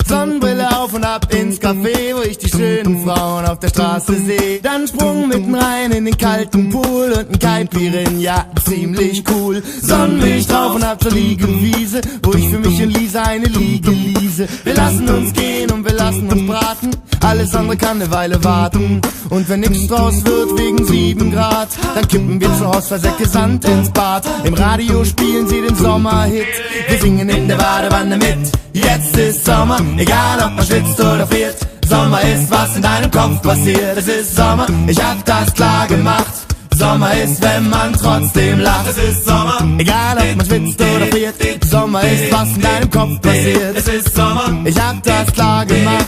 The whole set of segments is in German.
Sonnenbrille auf und ab ins Café, wo ich die schönen Frauen auf der Straße sehe. Dann Sprung mitten rein in den kalten Pool und ein Caipirin, ja, ziemlich cool. Sonnenlicht drauf und ab zur Liegewiese, wo ich für mich und Lisa eine Liege liese. Wir lassen uns gehen und wir lassen uns braten, alles andere kann eine Weile warten. Und wenn nix draus wird wegen 7 Grad, dann kippen wir zu Hause Versäcke Sand ins Bad. Im Radio spielen sie den Sommerhit, wir singen in der Badewanne mit. Jetzt ist Sommer, egal ob man schwitzt oder friert. Sommer ist, was in deinem Kopf passiert. Es ist Sommer, ich hab das klar gemacht. Sommer ist, wenn man trotzdem lacht. Es ist Sommer, egal ob man schwitzt oder friert. Sommer ist, was in deinem Kopf passiert. Es ist Sommer, ich hab das klar gemacht.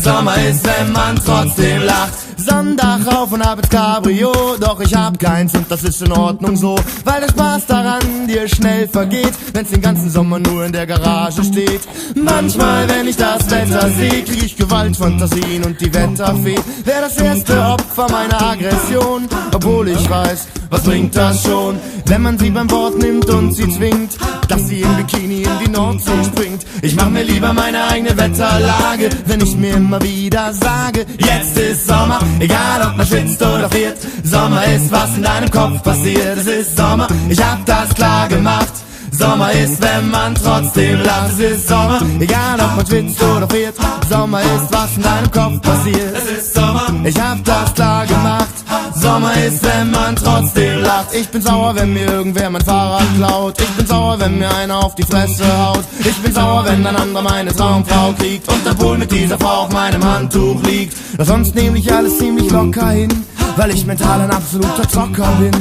Sommer ist, wenn man trotzdem lacht. Sonntag rauf und ab ins Cabrio, doch ich hab keins und das ist in Ordnung so, weil der Spaß daran dir schnell vergeht, wenn's den ganzen Sommer nur in der Garage steht. Manchmal, wenn ich das Wetter seh, krieg ich Gewaltfantasien und die Wetterfee wär das erste Opfer meiner Aggression, obwohl ich weiß, was bringt das schon, wenn man sie beim Wort nimmt und sie zwingt, dass sie im Bikini in die Nordsee springt. Ich mach mir lieber meine eigene Wetterlage, wenn ich mir immer wieder sage, jetzt ist Sommer, egal ob man schwitzt oder friert. Sommer ist, was in deinem Kopf passiert. Es ist Sommer, ich hab das klar gemacht. Sommer ist, wenn man trotzdem lacht. Es ist Sommer, egal ob man schwitzt oder friert. Sommer ist, was in deinem Kopf passiert. Es ist Sommer, ich hab das klar gemacht. Sommer ist, wenn man trotzdem lacht. Ich bin sauer, wenn mir irgendwer mein Fahrrad klaut. Ich bin sauer, wenn mir einer auf die Fresse haut. Ich bin sauer, wenn ein anderer meine Traumfrau kriegt und der Pool mit dieser Frau auf meinem Handtuch liegt. Doch sonst nehme ich alles ziemlich locker hin, weil ich mental ein absoluter Zocker bin.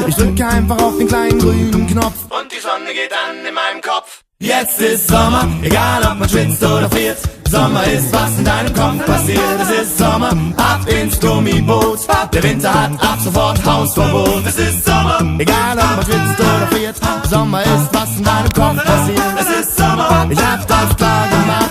Ich drücke einfach auf den kleinen grünen Knopf und die Sonne geht an in meinem Kopf. Jetzt ist Sommer, egal ob man schwitzt oder friert. Sommer ist, was in deinem Kopf passiert. Es ist Sommer, ab ins Gummiboot. Der Winter hat ab sofort Hausverbot. Es ist Sommer, egal ob man schwitzt oder friert. Sommer ist, was in deinem Kopf passiert. Es ist Sommer, ich hab das klar gemacht.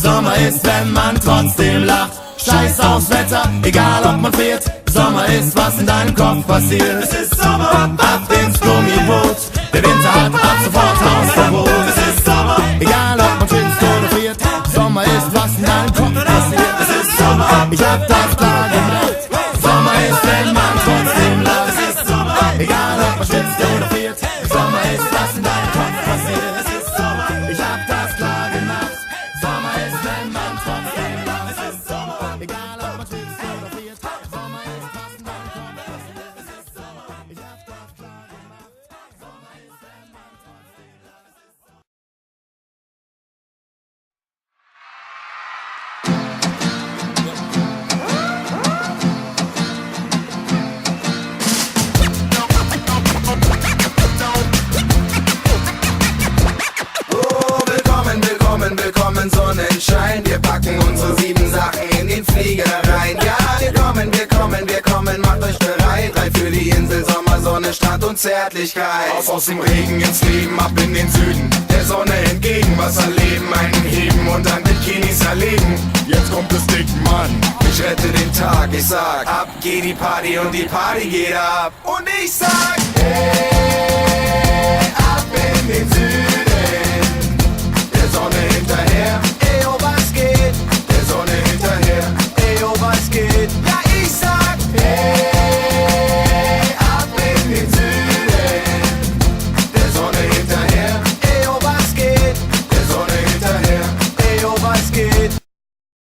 Sommer ist, wenn man trotzdem lacht. Scheiß aufs Wetter, egal ob man friert. Sommer ist, was in deinem Kopf passiert. Es ist Sommer, ab ins Gummiboot. Der Winter hat ab sofort Hausverbot. Es ist Sommer, egal ob man schwitzt oder friert. Sommer ist, was in deinem Kopf passiert. Es ist Sommer, ich hab das klar gemacht. Sommer ist, wenn man trotzdem lacht. Es ist Sommer, egal ob man schwitzt oder friert. Sommer ist, was in deinem Kopf passiert. Es ist Sommer, ich hab das klar gemacht. Sommer ist, wenn man trotzdem lacht. Es ist Sommer, egal ob man schwitzt oder friert. Sommer ist, was in deinem Kopf passiert. Es ist Sommer, ich hab das klar gemacht. Sommer ist, wenn man trotzdem lacht. Willkommen, Sonnenschein. Wir packen unsere 7 Sachen in den Flieger rein. Ja, wir kommen, macht euch bereit. 3 für die Insel, Sommer, Sonne, Strand und Zärtlichkeit. Aus dem Regen ins Leben, ab in den Süden. Der Sonne entgegen, Wasser leben, einen heben und dann Bikinis erleben. Jetzt kommt es dick, Mann. Ich rette den Tag, ich sag, ab geht die Party und die Party geht ab. Und ich sag, hey.